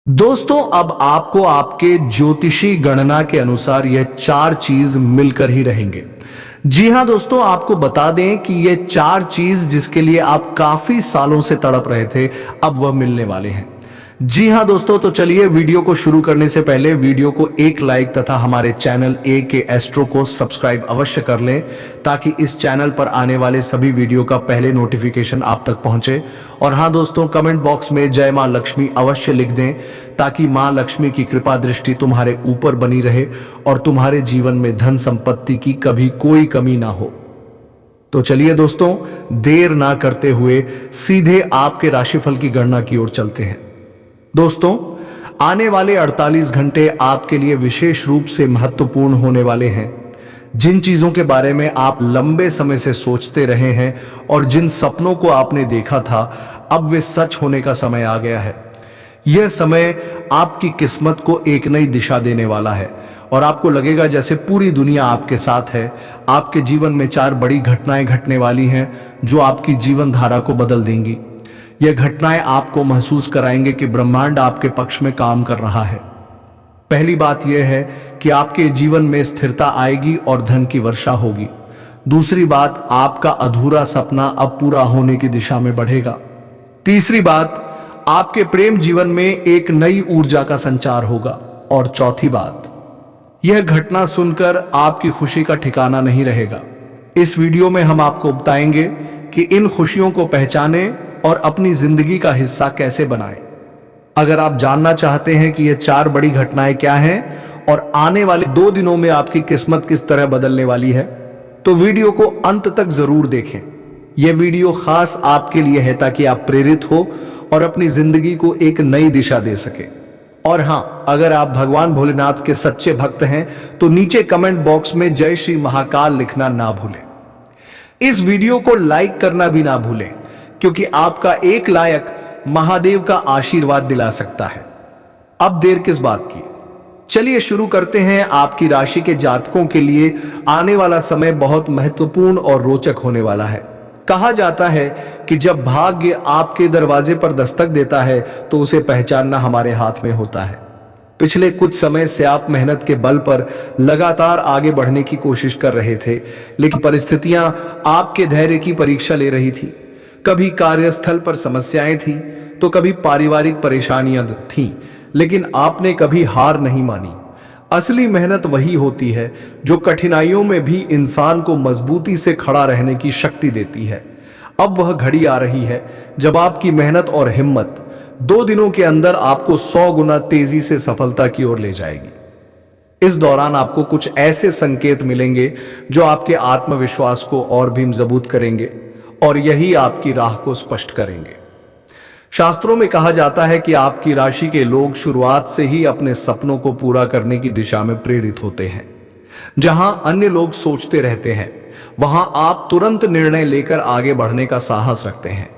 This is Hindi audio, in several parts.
दोस्तों, अब आपको आपके ज्योतिषी गणना के अनुसार यह चार चीज मिलकर ही रहेंगे। जी हां दोस्तों, आपको बता दें कि ये चार चीज जिसके लिए आप काफी सालों से तड़प रहे थे, अब वह मिलने वाले हैं। जी हां दोस्तों, तो चलिए वीडियो को शुरू करने से पहले वीडियो को एक लाइक तथा हमारे चैनल ए के एस्ट्रो को सब्सक्राइब अवश्य कर लें, ताकि इस चैनल पर आने वाले सभी वीडियो का पहले नोटिफिकेशन आप तक पहुंचे। और हां दोस्तों, कमेंट बॉक्स में जय मां लक्ष्मी अवश्य लिख दें, ताकि मां लक्ष्मी की कृपा दृष्टि तुम्हारे ऊपर बनी रहे और तुम्हारे जीवन में धन संपत्ति की कभी कोई कमी ना हो। तो चलिए दोस्तों, देर ना करते हुए सीधे आपके राशिफल की गणना की ओर चलते हैं। दोस्तों, आने वाले 48 घंटे आपके लिए विशेष रूप से महत्वपूर्ण होने वाले हैं। जिन चीजों के बारे में आप लंबे समय से सोचते रहे हैं और जिन सपनों को आपने देखा था, अब वे सच होने का समय आ गया है। यह समय आपकी किस्मत को एक नई दिशा देने वाला है और आपको लगेगा जैसे पूरी दुनिया आपके साथ है। आपके जीवन में चार बड़ी घटनाएं घटने वाली हैं जो आपकी जीवन धारा को बदल देंगी। यह घटनाएं आपको महसूस कराएंगे कि ब्रह्मांड आपके पक्ष में काम कर रहा है। पहली बात यह है कि आपके जीवन में स्थिरता आएगी और धन की वर्षा होगी। दूसरी बात, आपका अधूरा सपना अब पूरा होने की दिशा में बढ़ेगा। तीसरी बात, आपके प्रेम जीवन में एक नई ऊर्जा का संचार होगा। और चौथी बात, यह घटना सुनकर आपकी खुशी का ठिकाना नहीं रहेगा। इस वीडियो में हम आपको बताएंगे कि इन खुशियों को पहचानें और अपनी जिंदगी का हिस्सा कैसे बनाएं। अगर आप जानना चाहते हैं कि ये चार बड़ी घटनाएं क्या हैं और आने वाले 2 दिनों में आपकी किस्मत किस तरह बदलने वाली है, तो वीडियो को अंत तक जरूर देखें। यह वीडियो खास आपके लिए है ताकि आप प्रेरित हो और अपनी जिंदगी को एक नई दिशा दे सके। और हां, अगर आप भगवान भोलेनाथ के सच्चे भक्त हैं तो नीचे कमेंट बॉक्स में जय श्री महाकाल लिखना ना भूलें। इस वीडियो को लाइक करना भी ना भूलें, क्योंकि आपका एक लायक महादेव का आशीर्वाद दिला सकता है। अब देर किस बात की, चलिए शुरू करते हैं। आपकी राशि के जातकों के लिए आने वाला समय बहुत महत्वपूर्ण और रोचक होने वाला है। कहा जाता है कि जब भाग्य आपके दरवाजे पर दस्तक देता है तो उसे पहचानना हमारे हाथ में होता है। पिछले कुछ समय से आप मेहनत के बल पर लगातार आगे बढ़ने की कोशिश कर रहे थे, लेकिन परिस्थितियां आपके धैर्य की परीक्षा ले रही थी। कभी कार्यस्थल पर समस्याएं थी तो कभी पारिवारिक परेशानियां थीं, लेकिन आपने कभी हार नहीं मानी। असली मेहनत वही होती है जो कठिनाइयों में भी इंसान को मजबूती से खड़ा रहने की शक्ति देती है। अब वह घड़ी आ रही है जब आपकी मेहनत और हिम्मत 2 दिनों के अंदर आपको 100 गुना तेजी से सफलता की ओर ले जाएगी। इस दौरान आपको कुछ ऐसे संकेत मिलेंगे जो आपके आत्मविश्वास को और भी मजबूत करेंगे और यही आपकी राह को स्पष्ट करेंगे। शास्त्रों में कहा जाता है कि आपकी राशि के लोग शुरुआत से ही अपने सपनों को पूरा करने की दिशा में प्रेरित होते हैं। जहां अन्य लोग सोचते रहते हैं, वहां आप तुरंत निर्णय लेकर आगे बढ़ने का साहस रखते हैं।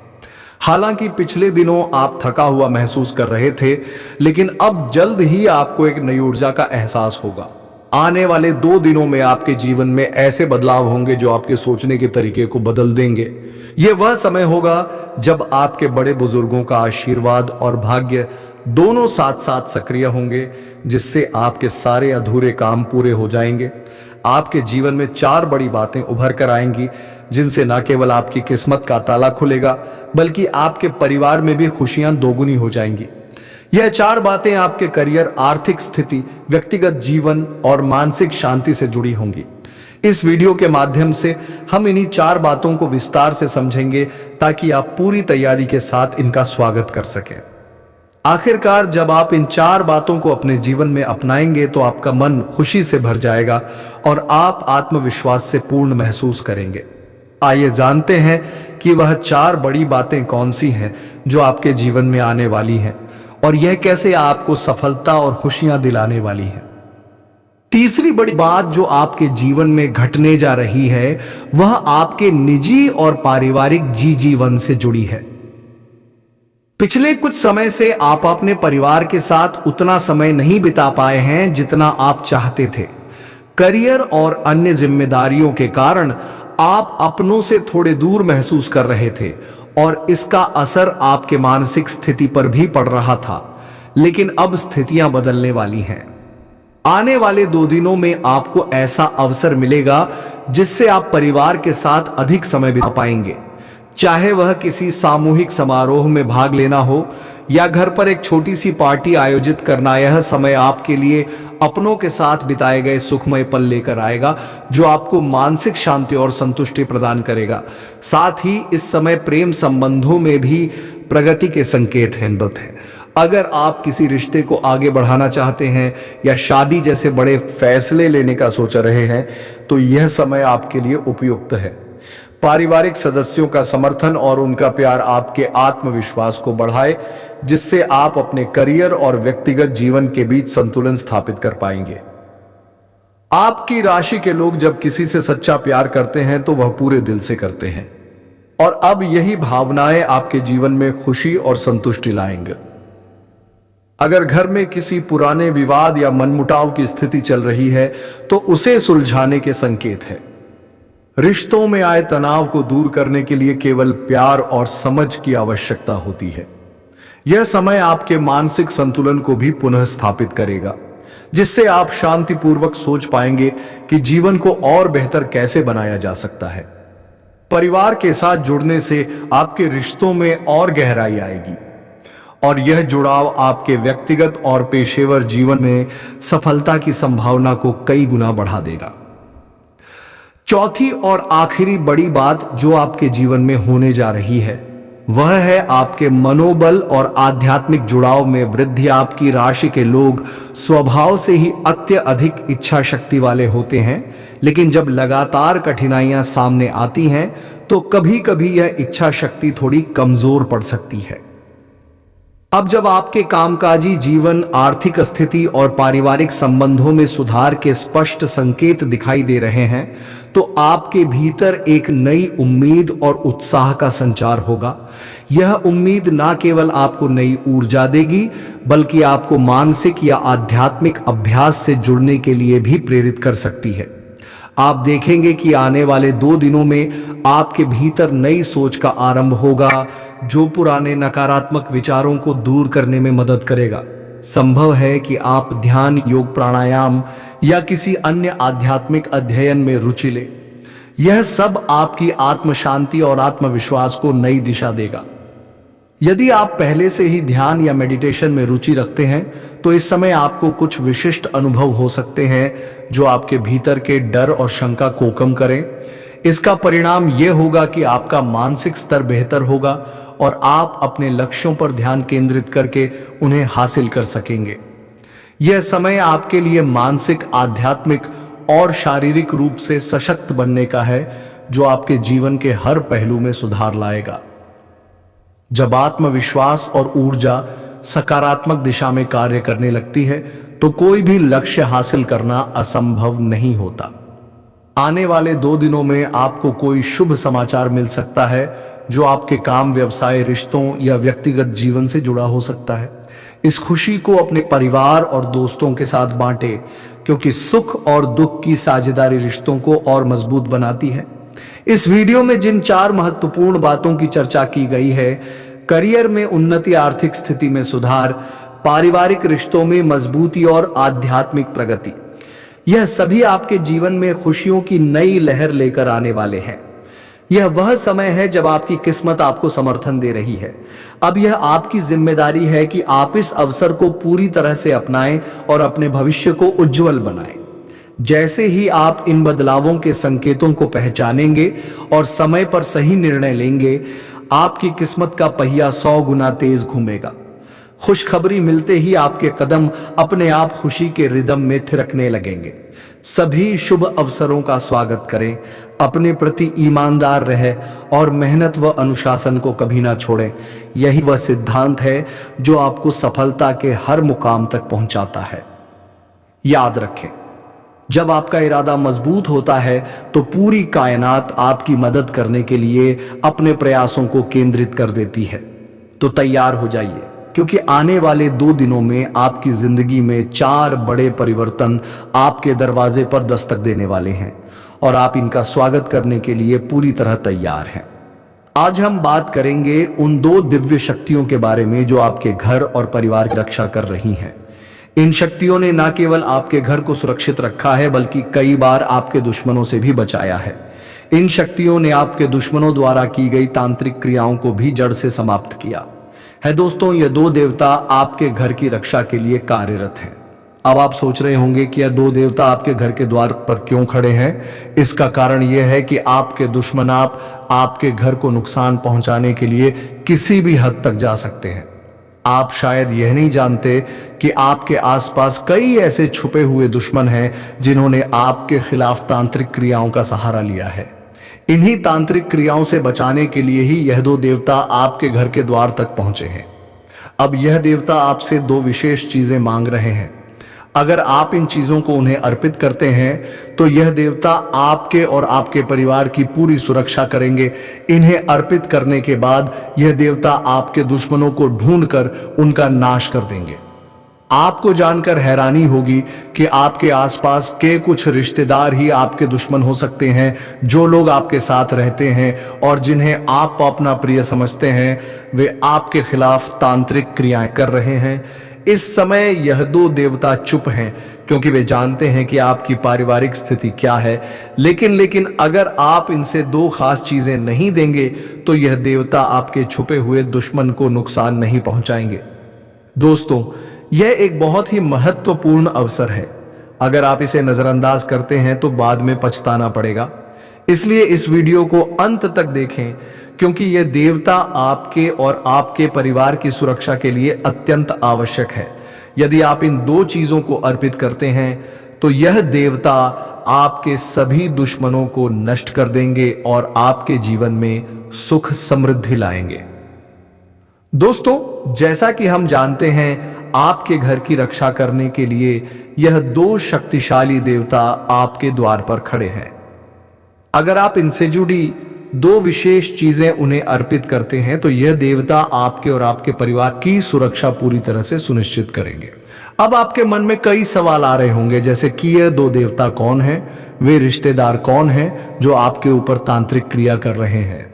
हालांकि पिछले दिनों आप थका हुआ महसूस कर रहे थे, लेकिन अब जल्द ही आपको एक नई ऊर्जा का एहसास होगा। आने वाले 2 दिनों में आपके जीवन में ऐसे बदलाव होंगे जो आपके सोचने के तरीके को बदल देंगे। यह वह समय होगा जब आपके बड़े बुजुर्गों का आशीर्वाद और भाग्य दोनों साथ साथ सक्रिय होंगे, जिससे आपके सारे अधूरे काम पूरे हो जाएंगे। आपके जीवन में 4 बड़ी बातें उभर कर आएंगी, जिनसे न केवल आपकी किस्मत का ताला खुलेगा, बल्कि आपके परिवार में भी खुशियां दोगुनी हो जाएंगी। यह 4 बातें आपके करियर, आर्थिक स्थिति, व्यक्तिगत जीवन और मानसिक शांति से जुड़ी होंगी। इस वीडियो के माध्यम से हम इन्हीं 4 बातों को विस्तार से समझेंगे, ताकि आप पूरी तैयारी के साथ इनका स्वागत कर सकें। आखिरकार जब आप इन 4 बातों को अपने जीवन में अपनाएंगे तो आपका मन खुशी से भर जाएगा और आप आत्मविश्वास से पूर्ण महसूस करेंगे। आइए जानते हैं कि वह 4 बड़ी बातें कौन सी हैं जो आपके जीवन में आने वाली हैं और यह कैसे आपको सफलता और खुशियां दिलाने वाली है। तीसरी बड़ी बात जो आपके जीवन में घटने जा रही है, वह आपके निजी और पारिवारिक जीवन से जुड़ी है। पिछले कुछ समय से आप अपने परिवार के साथ उतना समय नहीं बिता पाए हैं जितना आप चाहते थे। करियर और अन्य जिम्मेदारियों के कारण आप अपनों से थोड़े दूर महसूस कर रहे थे और इसका असर आपके मानसिक स्थिति पर भी पड़ रहा था। लेकिन अब स्थितियां बदलने वाली हैं। आने वाले 2 दिनों में आपको ऐसा अवसर मिलेगा जिससे आप परिवार के साथ अधिक समय बिता पाएंगे। चाहे वह किसी सामूहिक समारोह में भाग लेना हो या घर पर एक छोटी सी पार्टी आयोजित करना, यह समय आपके लिए अपनों के साथ बिताए गए सुखमय पल लेकर आएगा जो आपको मानसिक शांति और संतुष्टि प्रदान करेगा। साथ ही इस समय प्रेम संबंधों में भी प्रगति के संकेत हैं। अगर आप किसी रिश्ते को आगे बढ़ाना चाहते हैं या शादी जैसे बड़े फैसले लेने का सोच रहे हैं तो यह समय आपके लिए उपयुक्त है। पारिवारिक सदस्यों का समर्थन और उनका प्यार आपके आत्मविश्वास को बढ़ाए, जिससे आप अपने करियर और व्यक्तिगत जीवन के बीच संतुलन स्थापित कर पाएंगे। आपकी राशि के लोग जब किसी से सच्चा प्यार करते हैं तो वह पूरे दिल से करते हैं और अब यही भावनाएं आपके जीवन में खुशी और संतुष्टि लाएंगे। अगर घर में किसी पुराने विवाद या मनमुटाव की स्थिति चल रही है तो उसे सुलझाने के संकेत है। रिश्तों में आए तनाव को दूर करने के लिए केवल प्यार और समझ की आवश्यकता होती है। यह समय आपके मानसिक संतुलन को भी पुनः स्थापित करेगा, जिससे आप शांतिपूर्वक सोच पाएंगे कि जीवन को और बेहतर कैसे बनाया जा सकता है। परिवार के साथ जुड़ने से आपके रिश्तों में और गहराई आएगी और यह जुड़ाव आपके व्यक्तिगत और पेशेवर जीवन में सफलता की संभावना को कई गुना बढ़ा देगा। चौथी और आखिरी बड़ी बात जो आपके जीवन में होने जा रही है वह है आपके मनोबल और आध्यात्मिक जुड़ाव में वृद्धि। आपकी राशि के लोग स्वभाव से ही अत्यधिक इच्छा शक्ति वाले होते हैं, लेकिन जब लगातार कठिनाइयां सामने आती हैं तो कभी कभी यह इच्छा शक्ति थोड़ी कमजोर पड़ सकती है। अब जब आपके कामकाजी जीवन, आर्थिक स्थिति और पारिवारिक संबंधों में सुधार के स्पष्ट संकेत दिखाई दे रहे हैं तो आपके भीतर एक नई उम्मीद और उत्साह का संचार होगा। यह उम्मीद न केवल आपको नई ऊर्जा देगी बल्कि आपको मानसिक या आध्यात्मिक अभ्यास से जुड़ने के लिए भी प्रेरित कर सकती है। आप देखेंगे कि आने वाले 2 दिनों में आपके भीतर नई सोच का आरंभ होगा जो पुराने नकारात्मक विचारों को दूर करने में मदद करेगा। संभव है कि आप ध्यान, योग, प्राणायाम या किसी अन्य आध्यात्मिक अध्ययन में रुचि लें। यह सब आपकी आत्म शांति और आत्मविश्वास को नई दिशा देगा। यदि आप पहले से ही ध्यान या मेडिटेशन में रुचि रखते हैं तो इस समय आपको कुछ विशिष्ट अनुभव हो सकते हैं जो आपके भीतर के डर और शंका को कम करें। इसका परिणाम यह होगा कि आपका मानसिक स्तर बेहतर होगा और आप अपने लक्ष्यों पर ध्यान केंद्रित करके उन्हें हासिल कर सकेंगे। यह समय आपके लिए मानसिक, आध्यात्मिक और शारीरिक रूप से सशक्त बनने का है जो आपके जीवन के हर पहलू में सुधार लाएगा। जब आत्मविश्वास और ऊर्जा सकारात्मक दिशा में कार्य करने लगती है तो कोई भी लक्ष्य हासिल करना असंभव नहीं होता। आने वाले 2 दिनों में आपको कोई शुभ समाचार मिल सकता है जो आपके काम, व्यवसाय, रिश्तों या व्यक्तिगत जीवन से जुड़ा हो सकता है। इस खुशी को अपने परिवार और दोस्तों के साथ बांटें क्योंकि सुख और दुख की साझेदारी रिश्तों को और मजबूत बनाती है। इस वीडियो में जिन 4 महत्वपूर्ण बातों की चर्चा की गई है, करियर में उन्नति, आर्थिक स्थिति में सुधार, पारिवारिक रिश्तों में मजबूती और आध्यात्मिक प्रगति, यह सभी आपके जीवन में खुशियों की नई लहर लेकर आने वाले हैं। यह वह समय है जब आपकी किस्मत आपको समर्थन दे रही है। अब यह आपकी जिम्मेदारी है कि आप इस अवसर को पूरी तरह से अपनाएं और अपने भविष्य को उज्जवल बनाएं। जैसे ही आप इन बदलावों के संकेतों को पहचानेंगे और समय पर सही निर्णय लेंगे, आपकी किस्मत का पहिया 100 गुना तेज घूमेगा। खुशखबरी मिलते ही आपके कदम अपने आप खुशी के रिदम में थिरकने लगेंगे। सभी शुभ अवसरों का स्वागत करें, अपने प्रति ईमानदार रहे और मेहनत व अनुशासन को कभी ना छोड़ें। यही वह सिद्धांत है जो आपको सफलता के हर मुकाम तक पहुंचाता है। याद रखें, जब आपका इरादा मजबूत होता है तो पूरी कायनात आपकी मदद करने के लिए अपने प्रयासों को केंद्रित कर देती है। तो तैयार हो जाइए, क्योंकि आने वाले 2 दिनों में आपकी जिंदगी में 4 बड़े परिवर्तन आपके दरवाजे पर दस्तक देने वाले हैं और आप इनका स्वागत करने के लिए पूरी तरह तैयार हैं। आज हम बात करेंगे उन दो दिव्य शक्तियों के बारे में जो आपके घर और परिवार की रक्षा कर रही हैं। इन शक्तियों ने न केवल आपके घर को सुरक्षित रखा है बल्कि कई बार आपके दुश्मनों से भी बचाया है। इन शक्तियों ने आपके दुश्मनों द्वारा की गई तांत्रिक क्रियाओं को भी जड़ से समाप्त किया है। दोस्तों, ये दो देवता आपके घर की रक्षा के लिए कार्यरत हैं। अब आप सोच रहे होंगे कि यह दो देवता आपके घर के द्वार पर क्यों खड़े हैं। इसका कारण यह है कि आपके दुश्मन आपके घर को नुकसान पहुंचाने के लिए किसी भी हद तक जा सकते हैं। आप शायद यह नहीं जानते कि आपके आसपास कई ऐसे छुपे हुए दुश्मन हैं जिन्होंने आपके खिलाफ तांत्रिक क्रियाओं का सहारा लिया है। इन्हीं तांत्रिक क्रियाओं से बचाने के लिए ही यह दो देवता आपके घर के द्वार तक पहुंचे हैं। अब यह देवता आपसे दो विशेष चीजें मांग रहे हैं। अगर आप इन चीजों को उन्हें अर्पित करते हैं तो यह देवता आपके और आपके परिवार की पूरी सुरक्षा करेंगे। इन्हें अर्पित करने के बाद यह देवता आपके दुश्मनों को ढूंढकर उनका नाश कर देंगे। आपको जानकर हैरानी होगी कि आपके आसपास के कुछ रिश्तेदार ही आपके दुश्मन हो सकते हैं। जो लोग आपके साथ रहते हैं और जिन्हें आप अपना प्रिय समझते हैं, वे आपके खिलाफ तांत्रिक क्रियाएं कर रहे हैं। इस समय यह दो देवता चुप हैं क्योंकि वे जानते हैं कि आपकी पारिवारिक स्थिति क्या है। लेकिन अगर आप इनसे दो खास चीजें नहीं देंगे तो यह देवता आपके छुपे हुए दुश्मन को नुकसान नहीं पहुंचाएंगे। दोस्तों, यह एक बहुत ही महत्वपूर्ण अवसर है। अगर आप इसे नजरअंदाज करते हैं तो बाद में पछताना पड़ेगा। इसलिए इस वीडियो को अंत तक देखें क्योंकि यह देवता आपके और आपके परिवार की सुरक्षा के लिए अत्यंत आवश्यक है। यदि आप इन दो चीजों को अर्पित करते हैं तो यह देवता आपके सभी दुश्मनों को नष्ट कर देंगे और आपके जीवन में सुख समृद्धि लाएंगे। दोस्तों, जैसा कि हम जानते हैं, आपके घर की रक्षा करने के लिए यह दो शक्तिशाली देवता आपके द्वार पर खड़े हैं। अगर आप इनसे जुड़ी दो विशेष चीजें उन्हें अर्पित करते हैं तो यह देवता आपके और आपके परिवार की सुरक्षा पूरी तरह से सुनिश्चित करेंगे। अब आपके मन में कई सवाल आ रहे होंगे, जैसे कि यह दो देवता कौन हैं, वे रिश्तेदार कौन हैं जो आपके ऊपर तांत्रिक क्रिया कर रहे हैं,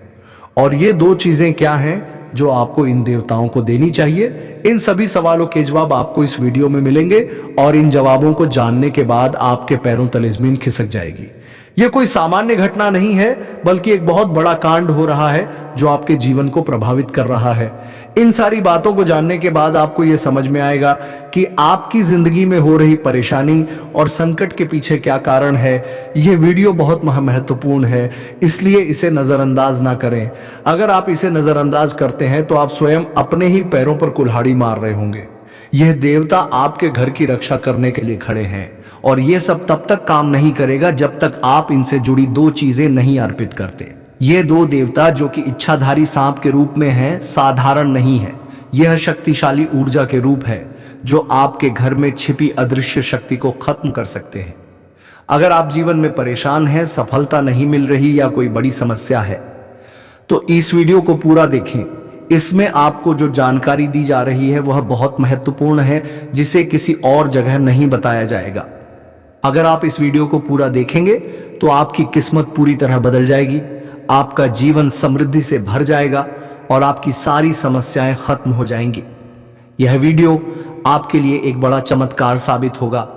और ये दो चीजें क्या हैं जो आपको इन देवताओं को देनी चाहिए। इन सभी सवालों के जवाब आपको इस वीडियो में मिलेंगे और इन जवाबों को जानने के बाद आपके पैरों तले जमीन खिसक जाएगी। यह कोई सामान्य घटना नहीं है बल्कि एक बहुत बड़ा कांड हो रहा है जो आपके जीवन को प्रभावित कर रहा है। इन सारी बातों को जानने के बाद आपको यह समझ में आएगा कि आपकी जिंदगी में हो रही परेशानी और संकट के पीछे क्या कारण है। यह वीडियो बहुत महत्वपूर्ण है, इसलिए इसे नजरअंदाज ना करें। अगर आप इसे नजरअंदाज करते हैं तो आप स्वयं अपने ही पैरों पर कुल्हाड़ी मार रहे होंगे। यह देवता आपके घर की रक्षा करने के लिए खड़े हैं और यह सब तब तक काम नहीं करेगा जब तक आप इनसे जुड़ी दो चीजें नहीं अर्पित करते। ये दो देवता जो कि इच्छाधारी सांप के रूप में हैं, साधारण नहीं है। यह शक्तिशाली ऊर्जा के रूप है जो आपके घर में छिपी अदृश्य शक्ति को खत्म कर सकते हैं। अगर आप जीवन में परेशान हैं, सफलता नहीं मिल रही या कोई बड़ी समस्या है तो इस वीडियो को पूरा देखें। इसमें आपको जो जानकारी दी जा रही है वह बहुत महत्वपूर्ण है, जिसे किसी और जगह नहीं बताया जाएगा। अगर आप इस वीडियो को पूरा देखेंगे तो आपकी किस्मत पूरी तरह बदल जाएगी, आपका जीवन समृद्धि से भर जाएगा और आपकी सारी समस्याएं खत्म हो जाएंगी। यह वीडियो आपके लिए एक बड़ा चमत्कार साबित होगा,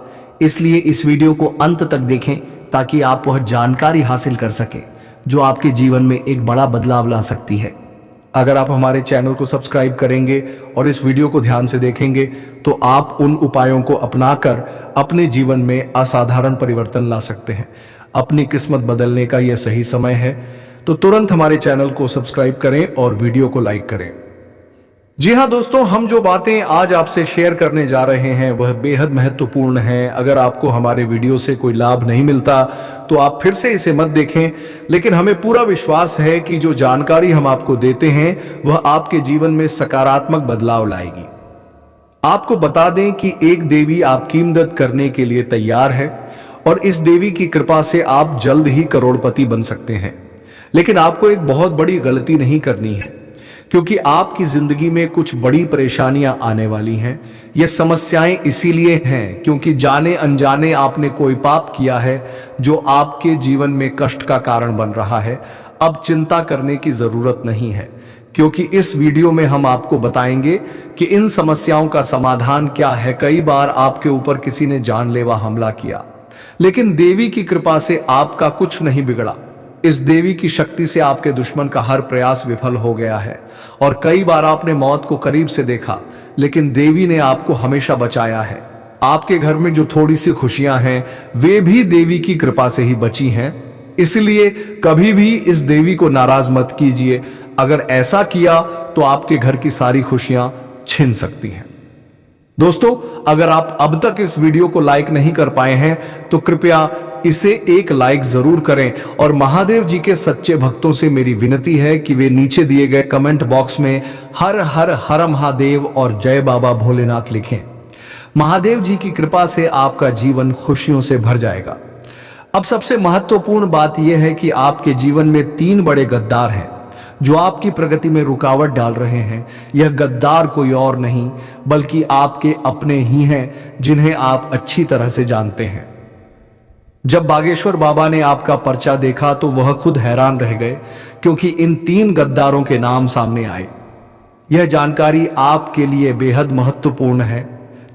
इसलिए इस वीडियो को अंत तक देखें ताकि आप वह जानकारी हासिल कर सकें जो आपके जीवन में एक बड़ा बदलाव ला सकती है। अगर आप हमारे चैनल को सब्सक्राइब करेंगे और इस वीडियो को ध्यान से देखेंगे तो आप उन उपायों को अपनाकर अपने जीवन में असाधारण परिवर्तन ला सकते हैं। अपनी किस्मत बदलने का यह सही समय है, तो तुरंत हमारे चैनल को सब्सक्राइब करें और वीडियो को लाइक करें। जी हाँ दोस्तों, हम जो बातें आज आपसे शेयर करने जा रहे हैं वह बेहद महत्वपूर्ण हैं। अगर आपको हमारे वीडियो से कोई लाभ नहीं मिलता तो आप फिर से इसे मत देखें, लेकिन हमें पूरा विश्वास है कि जो जानकारी हम आपको देते हैं वह आपके जीवन में सकारात्मक बदलाव लाएगी। आपको बता दें कि एक देवी आपकी मदद करने के लिए तैयार है और इस देवी की कृपा से आप जल्द ही करोड़पति बन सकते हैं। लेकिन आपको एक बहुत बड़ी गलती नहीं करनी है, क्योंकि आपकी जिंदगी में कुछ बड़ी परेशानियां आने वाली हैं। ये समस्याएं इसीलिए हैं क्योंकि जाने अनजाने आपने कोई पाप किया है जो आपके जीवन में कष्ट का कारण बन रहा है। अब चिंता करने की जरूरत नहीं है, क्योंकि इस वीडियो में हम आपको बताएंगे कि इन समस्याओं का समाधान क्या है। कई बार आपके ऊपर किसी ने जानलेवा हमला किया, लेकिन देवी की कृपा से आपका कुछ नहीं बिगड़ा। इस देवी की शक्ति से आपके दुश्मन का हर प्रयास विफल हो गया है, और कई बार आपने मौत को करीब से देखा, लेकिन देवी ने आपको हमेशा बचाया है। आपके घर में जो थोड़ी सी खुशियां हैं, वे भी देवी की कृपा से ही बची हैं। इसलिए कभी भी इस देवी को नाराज मत कीजिए। अगर ऐसा किया तो आपके घर की सारी खुशियां छिन सकती हैं। दोस्तों, अगर आप अब तक इस वीडियो को लाइक नहीं कर पाए हैं तो कृपया इसे एक लाइक जरूर करें, और महादेव जी के सच्चे भक्तों से मेरी विनती है कि वे नीचे दिए गए कमेंट बॉक्स में हर हर हर महादेव और जय बाबा भोलेनाथ लिखें। महादेव जी की कृपा से आपका जीवन खुशियों से भर जाएगा। अब सबसे महत्वपूर्ण बात यह है कि आपके जीवन में 3 बड़े गद्दार हैं जो आपकी प्रगति में रुकावट डाल रहे हैं। यह गद्दार कोई और नहीं बल्कि आपके अपने ही हैं, जिन्हें आप अच्छी तरह से जानते हैं। जब बागेश्वर बाबा ने आपका पर्चा देखा तो वह खुद हैरान रह गए, क्योंकि इन 3 गद्दारों के नाम सामने आए। यह जानकारी आपके लिए बेहद महत्वपूर्ण है,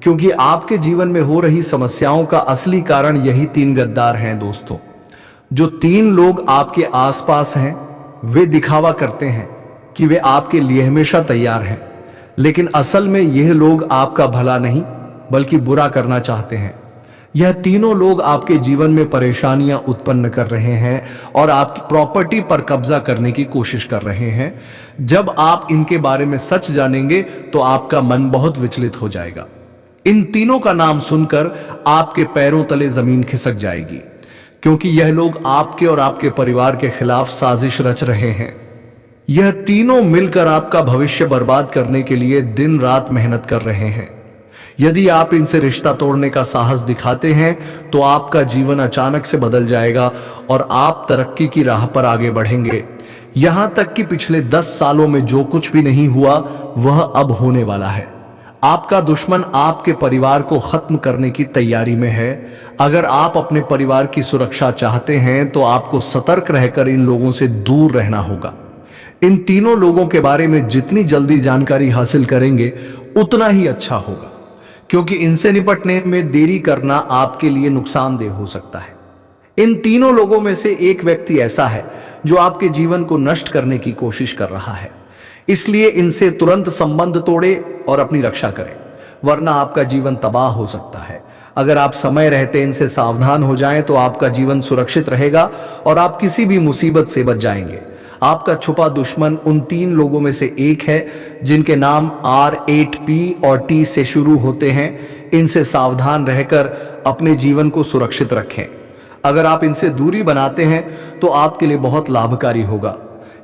क्योंकि आपके जीवन में हो रही समस्याओं का असली कारण यही 3 गद्दार हैं। दोस्तों, जो 3 लोग आपके आसपास हैं, वे दिखावा करते हैं कि वे आपके लिए हमेशा तैयार हैं, लेकिन असल में यह लोग आपका भला नहीं बल्कि बुरा करना चाहते हैं। यह तीनों लोग आपके जीवन में परेशानियां उत्पन्न कर रहे हैं और आपकी प्रॉपर्टी पर कब्जा करने की कोशिश कर रहे हैं। जब आप इनके बारे में सच जानेंगे तो आपका मन बहुत विचलित हो जाएगा। इन तीनों का नाम सुनकर आपके पैरों तले जमीन खिसक जाएगी, क्योंकि यह लोग आपके और आपके परिवार के खिलाफ साजिश रच रहे हैं। यह तीनों मिलकर आपका भविष्य बर्बाद करने के लिए दिन रात मेहनत कर रहे हैं। यदि आप इनसे रिश्ता तोड़ने का साहस दिखाते हैं तो आपका जीवन अचानक से बदल जाएगा और आप तरक्की की राह पर आगे बढ़ेंगे। यहां तक कि पिछले 10 सालों में जो कुछ भी नहीं हुआ वह अब होने वाला है। आपका दुश्मन आपके परिवार को खत्म करने की तैयारी में है। अगर आप अपने परिवार की सुरक्षा चाहते हैं तो आपको सतर्क रहकर इन लोगों से दूर रहना होगा। इन तीनों लोगों के बारे में जितनी जल्दी जानकारी हासिल करेंगे उतना ही अच्छा होगा, क्योंकि इनसे निपटने में देरी करना आपके लिए नुकसानदेह हो सकता है। इन तीनों लोगों में से एक व्यक्ति ऐसा है जो आपके जीवन को नष्ट करने की कोशिश कर रहा है, इसलिए इनसे तुरंत संबंध तोड़े और अपनी रक्षा करें, वरना आपका जीवन तबाह हो सकता है। अगर आप समय रहते इनसे सावधान हो जाएं तो आपका जीवन सुरक्षित रहेगा और आप किसी भी मुसीबत से बच जाएंगे। आपका छुपा दुश्मन उन 3 लोगों में से एक है जिनके नाम R, 8, P और T से शुरू होते हैं। इनसे सावधान रहकर अपने जीवन को सुरक्षित रखें। अगर आप इनसे दूरी बनाते हैं तो आपके लिए बहुत लाभकारी होगा।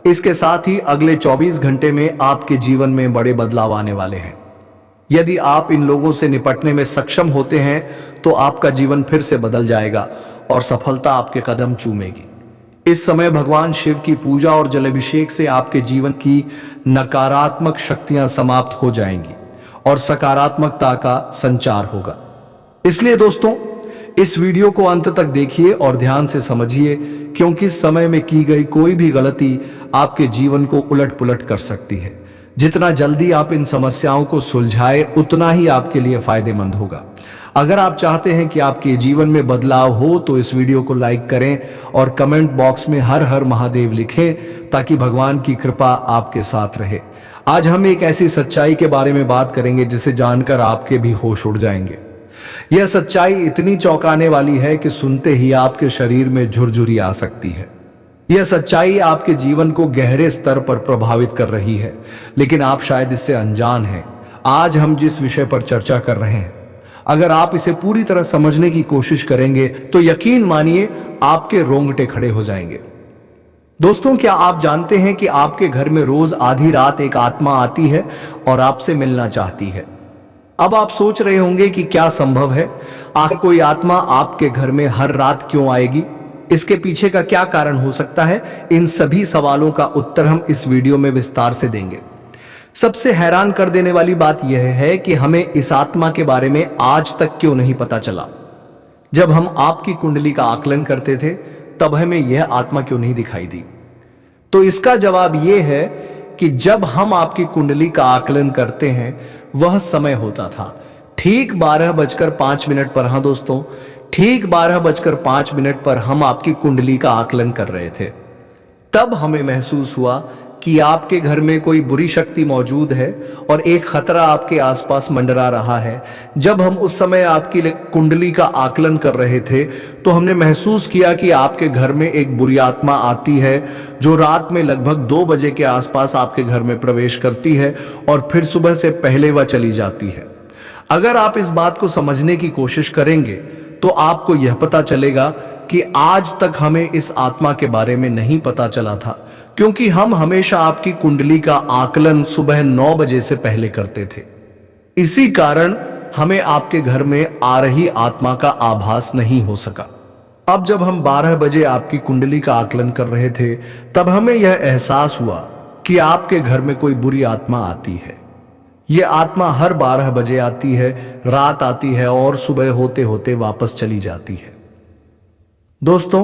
इसके साथ ही अगले 24 घंटे में आपके जीवन में बड़े बदलाव आने वाले हैं। यदि आप इन लोगों से निपटने में सक्षम होते हैं तो आपका जीवन फिर से बदल जाएगा और सफलता आपके कदम चूमेगी। इस समय भगवान शिव की पूजा और जलाभिषेक से आपके जीवन की नकारात्मक शक्तियां समाप्त हो जाएंगी और सकारात्मकता का संचार होगा। इसलिए दोस्तों, इस वीडियो को अंत तक देखिए और ध्यान से समझिए, क्योंकि इस समय में की गई कोई भी गलती आपके जीवन को उलट पुलट कर सकती है। जितना जल्दी आप इन समस्याओं को सुलझाए उतना ही आपके लिए फायदेमंद होगा। अगर आप चाहते हैं कि आपके जीवन में बदलाव हो तो इस वीडियो को लाइक करें और कमेंट बॉक्स में हर हर महादेव लिखें, ताकि भगवान की कृपा आपके साथ रहे। आज हम एक ऐसी सच्चाई के बारे में बात करेंगे जिसे जानकर आपके भी होश उड़ जाएंगे। यह सच्चाई इतनी चौंकाने वाली है कि सुनते ही आपके शरीर में झुरझुरी आ सकती है। यह सच्चाई आपके जीवन को गहरे स्तर पर प्रभावित कर रही है, लेकिन आप शायद इससे अनजान हैं। आज हम जिस विषय पर चर्चा कर रहे हैं, अगर आप इसे पूरी तरह समझने की कोशिश करेंगे तो यकीन मानिए आपके रोंगटे खड़े हो जाएंगे। दोस्तों, क्या आप जानते हैं कि आपके घर में रोज आधी रात एक आत्मा आती है और आपसे मिलना चाहती है? अब आप सोच रहे होंगे कि क्या संभव है? आखिर कोई आत्मा आपके घर में हर रात क्यों आएगी? इसके पीछे का क्या कारण हो सकता है? इन सभी सवालों का उत्तर हम इस वीडियो में विस्तार से देंगे। सबसे हैरान कर देने वाली बात यह है कि हमें इस आत्मा के बारे में आज तक क्यों नहीं पता चला। जब हम आपकी कुंडली का आकलन करते थे तब हमें यह आत्मा क्यों नहीं दिखाई दी? तो इसका जवाब यह है कि जब हम आपकी कुंडली का आकलन करते हैं वह समय होता था ठीक 12:05 पर। हाँ दोस्तों, ठीक 12:05 पर हम आपकी कुंडली का आकलन कर रहे थे। तब हमें महसूस हुआ कि आपके घर में कोई बुरी शक्ति मौजूद है और एक खतरा आपके आसपास मंडरा रहा है। जब हम उस समय आपकी कुंडली का आकलन कर रहे थे तो हमने महसूस किया कि आपके घर में एक बुरी आत्मा आती है जो रात में लगभग 2 बजे के आसपास आपके घर में प्रवेश करती है और फिर सुबह से पहले वह चली जाती है। अगर आप इस बात को समझने की कोशिश करेंगे तो आपको यह पता चलेगा कि आज तक हमें इस आत्मा के बारे में नहीं पता चला था, क्योंकि हम हमेशा आपकी कुंडली का आकलन सुबह 9 बजे से पहले करते थे। इसी कारण हमें आपके घर में आ रही आत्मा का आभास नहीं हो सका। अब जब हम 12 बजे आपकी कुंडली का आकलन कर रहे थे तब हमें यह एहसास हुआ कि आपके घर में कोई बुरी आत्मा आती है। यह आत्मा हर 12 बजे आती है, रात आती है और सुबह होते होते वापस चली जाती है। दोस्तों,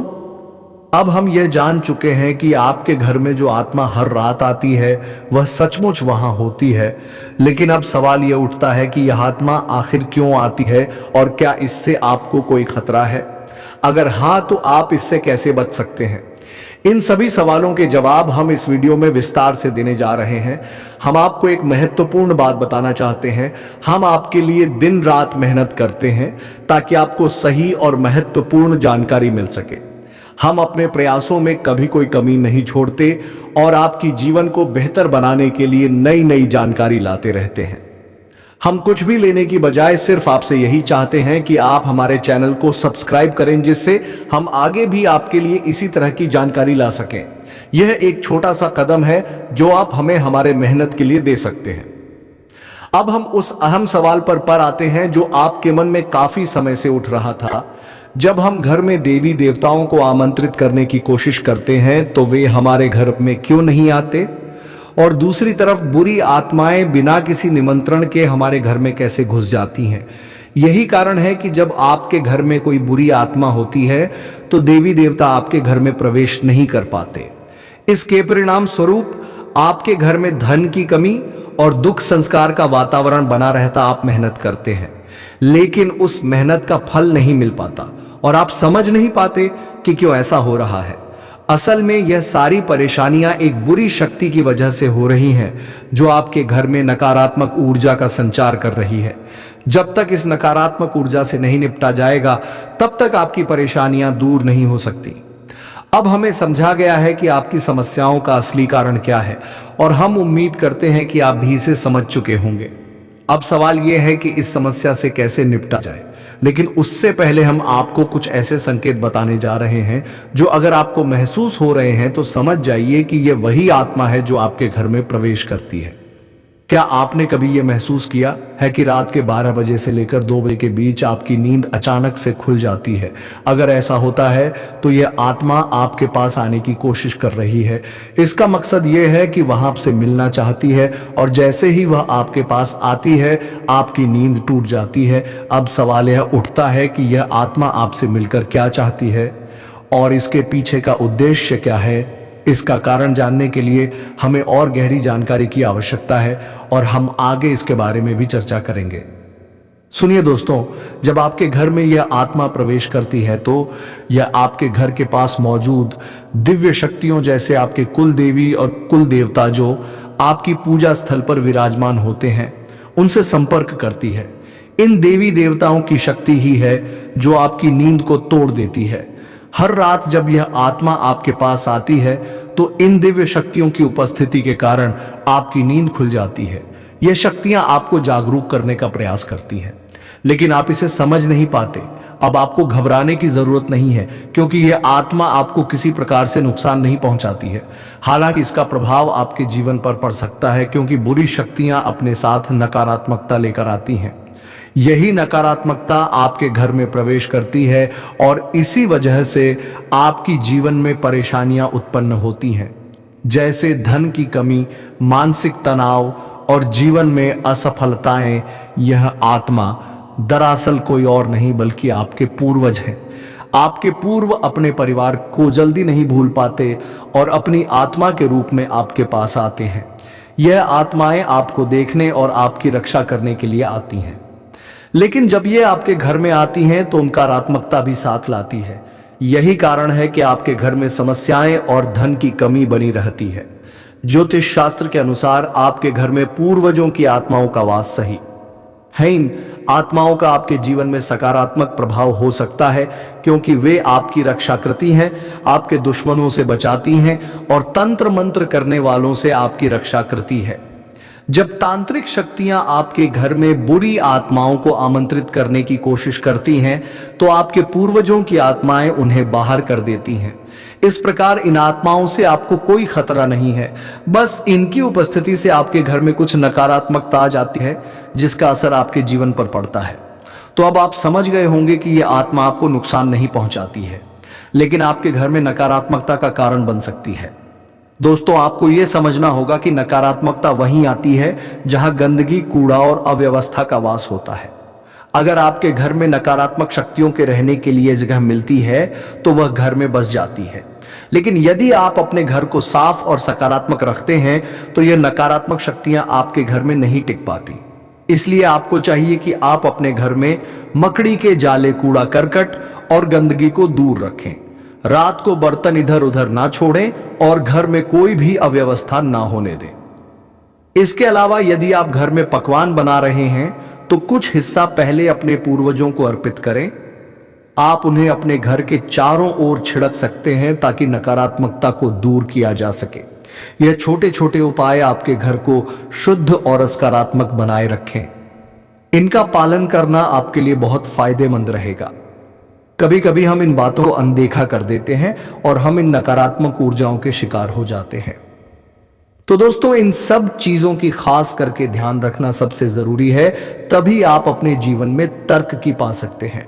अब हम यह जान चुके हैं कि आपके घर में जो आत्मा हर रात आती है वह सचमुच वहां होती है, लेकिन अब सवाल यह उठता है कि यह आत्मा आखिर क्यों आती है और क्या इससे आपको कोई खतरा है? अगर हां तो आप इससे कैसे बच सकते हैं? इन सभी सवालों के जवाब हम इस वीडियो में विस्तार से देने जा रहे हैं। हम आपको एक महत्वपूर्ण बात बताना चाहते हैं। हम आपके लिए दिन रात मेहनत करते हैं ताकि आपको सही और महत्वपूर्ण जानकारी मिल सके। हम अपने प्रयासों में कभी कोई कमी नहीं छोड़ते और आपकी जीवन को बेहतर बनाने के लिए नई नई जानकारी लाते रहते हैं। हम कुछ भी लेने की बजाय सिर्फ आपसे यही चाहते हैं कि आप हमारे चैनल को सब्सक्राइब करें, जिससे हम आगे भी आपके लिए इसी तरह की जानकारी ला सकें। यह एक छोटा सा कदम है जो आप हमें हमारे मेहनत के लिए दे सकते हैं। अब हम उस अहम सवाल पर आते हैं जो आपके मन में काफी समय से उठ रहा था। जब हम घर में देवी देवताओं को आमंत्रित करने की कोशिश करते हैं तो वे हमारे घर में क्यों नहीं आते? और दूसरी तरफ बुरी आत्माएं बिना किसी निमंत्रण के हमारे घर में कैसे घुस जाती हैं? यही कारण है कि जब आपके घर में कोई बुरी आत्मा होती है तो देवी देवता आपके घर में प्रवेश नहीं कर पाते। इसके परिणाम स्वरूप आपके घर में धन की कमी और दुख संस्कार का वातावरण बना रहता। आप मेहनत करते हैं लेकिन उस मेहनत का फल नहीं मिल पाता और आप समझ नहीं पाते कि क्यों ऐसा हो रहा है। असल में यह सारी परेशानियां एक बुरी शक्ति की वजह से हो रही हैं जो आपके घर में नकारात्मक ऊर्जा का संचार कर रही है। जब तक इस नकारात्मक ऊर्जा से नहीं निपटा जाएगा तब तक आपकी परेशानियां दूर नहीं हो सकती। अब हमें समझा गया है कि आपकी समस्याओं का असली कारण क्या है और हम उम्मीद करते हैं कि आप भी इसे समझ चुके होंगे। अब सवाल यह है कि इस समस्या से कैसे निपटा जाए, लेकिन उससे पहले हम आपको कुछ ऐसे संकेत बताने जा रहे हैं जो अगर आपको महसूस हो रहे हैं तो समझ जाइए कि यह वही आत्मा है जो आपके घर में प्रवेश करती है। क्या आपने कभी यह महसूस किया है कि रात के 12 बजे से लेकर 2 बजे के बीच आपकी नींद अचानक से खुल जाती है? अगर ऐसा होता है तो यह आत्मा आपके पास आने की कोशिश कर रही है। इसका मकसद यह है कि वह आपसे मिलना चाहती है और जैसे ही वह आपके पास आती है आपकी नींद टूट जाती है। अब सवाल यह उठता है कि यह आत्मा आपसे मिलकर क्या चाहती है और इसके पीछे का उद्देश्य क्या है? इसका कारण जानने के लिए हमें और गहरी जानकारी की आवश्यकता है और हम आगे इसके बारे में भी चर्चा करेंगे। सुनिए दोस्तों, जब आपके घर में यह आत्मा प्रवेश करती है तो यह आपके घर के पास मौजूद दिव्य शक्तियों जैसे आपके कुल देवी और कुल देवता जो आपकी पूजा स्थल पर विराजमान होते हैं उनसे संपर्क करती है। इन देवी देवताओं की शक्ति ही है जो आपकी नींद को तोड़ देती है। हर रात जब यह आत्मा आपके पास आती है तो इन दिव्य शक्तियों की उपस्थिति के कारण आपकी नींद खुल जाती है। यह शक्तियां आपको जागरूक करने का प्रयास करती हैं, लेकिन आप इसे समझ नहीं पाते। अब आपको घबराने की जरूरत नहीं है क्योंकि यह आत्मा आपको किसी प्रकार से नुकसान नहीं पहुंचाती है। हालांकि इसका प्रभाव आपके जीवन पर पड़ सकता है क्योंकि बुरी शक्तियां अपने साथ नकारात्मकता लेकर आती हैं। यही नकारात्मकता आपके घर में प्रवेश करती है और इसी वजह से आपकी जीवन में परेशानियां उत्पन्न होती हैं, जैसे धन की कमी, मानसिक तनाव और जीवन में असफलताएं। यह आत्मा दरअसल कोई और नहीं बल्कि आपके पूर्वज हैं। आपके पूर्व अपने परिवार को जल्दी नहीं भूल पाते और अपनी आत्मा के रूप में आपके पास आते हैं। यह आत्माएं आपको देखने और आपकी रक्षा करने के लिए आती हैं। लेकिन जब ये आपके घर में आती हैं तो नकारात्मकता भी साथ लाती है। यही कारण है कि आपके घर में समस्याएं और धन की कमी बनी रहती है। ज्योतिष शास्त्र के अनुसार आपके घर में पूर्वजों की आत्माओं का वास सही है। इन आत्माओं का आपके जीवन में सकारात्मक प्रभाव हो सकता है क्योंकि वे आपकी रक्षा करती हैं, आपके दुश्मनों से बचाती हैं और तंत्र मंत्र करने वालों से आपकी रक्षा करती है। जब तांत्रिक शक्तियां आपके घर में बुरी आत्माओं को आमंत्रित करने की कोशिश करती हैं तो आपके पूर्वजों की आत्माएं उन्हें बाहर कर देती हैं। इस प्रकार इन आत्माओं से आपको कोई खतरा नहीं है, बस इनकी उपस्थिति से आपके घर में कुछ नकारात्मकता आ जाती है जिसका असर आपके जीवन पर पड़ता है। तो अब आप समझ गए होंगे कि यह आत्मा आपको नुकसान नहीं पहुंचाती है, लेकिन आपके घर में नकारात्मकता का कारण बन सकती है। दोस्तों, आपको यह समझना होगा कि नकारात्मकता वहीं आती है जहां गंदगी, कूड़ा और अव्यवस्था का वास होता है। अगर आपके घर में नकारात्मक शक्तियों के रहने के लिए जगह मिलती है तो वह घर में बस जाती है। लेकिन यदि आप अपने घर को साफ और सकारात्मक रखते हैं तो यह नकारात्मक शक्तियां आपके घर में नहीं टिक पाती। इसलिए आपको चाहिए कि आप अपने घर में मकड़ी के जाले, कूड़ा करकट और गंदगी को दूर रखें। रात को बर्तन इधर उधर ना छोड़ें और घर में कोई भी अव्यवस्था ना होने दें। इसके अलावा यदि आप घर में पकवान बना रहे हैं तो कुछ हिस्सा पहले अपने पूर्वजों को अर्पित करें। आप उन्हें अपने घर के चारों ओर छिड़क सकते हैं ताकि नकारात्मकता को दूर किया जा सके। यह छोटे छोटे उपाय आपके घर को शुद्ध और सकारात्मक बनाए रखें। इनका पालन करना आपके लिए बहुत फायदेमंद रहेगा। कभी कभी हम इन बातों को अनदेखा कर देते हैं और हम इन नकारात्मक ऊर्जाओं के शिकार हो जाते हैं। तो दोस्तों, इन सब चीजों की खास करके ध्यान रखना सबसे जरूरी है, तभी आप अपने जीवन में तर्क की पा सकते हैं।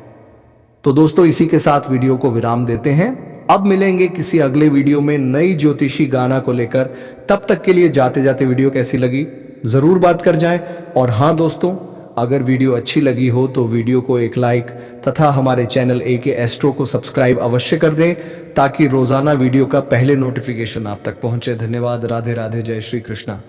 तो दोस्तों, इसी के साथ वीडियो को विराम देते हैं। अब मिलेंगे किसी अगले वीडियो में नई ज्योतिषी गाना को लेकर। तब तक के लिए जाते जाते वीडियो कैसी लगी जरूर बात कर जाएं। और हाँ दोस्तों, अगर वीडियो अच्छी लगी हो तो वीडियो को एक लाइक तथा हमारे चैनल AK एस्ट्रो को सब्सक्राइब अवश्य कर दें ताकि रोजाना वीडियो का पहले नोटिफिकेशन आप तक पहुंचे। धन्यवाद। राधे राधे। जय श्री कृष्णा।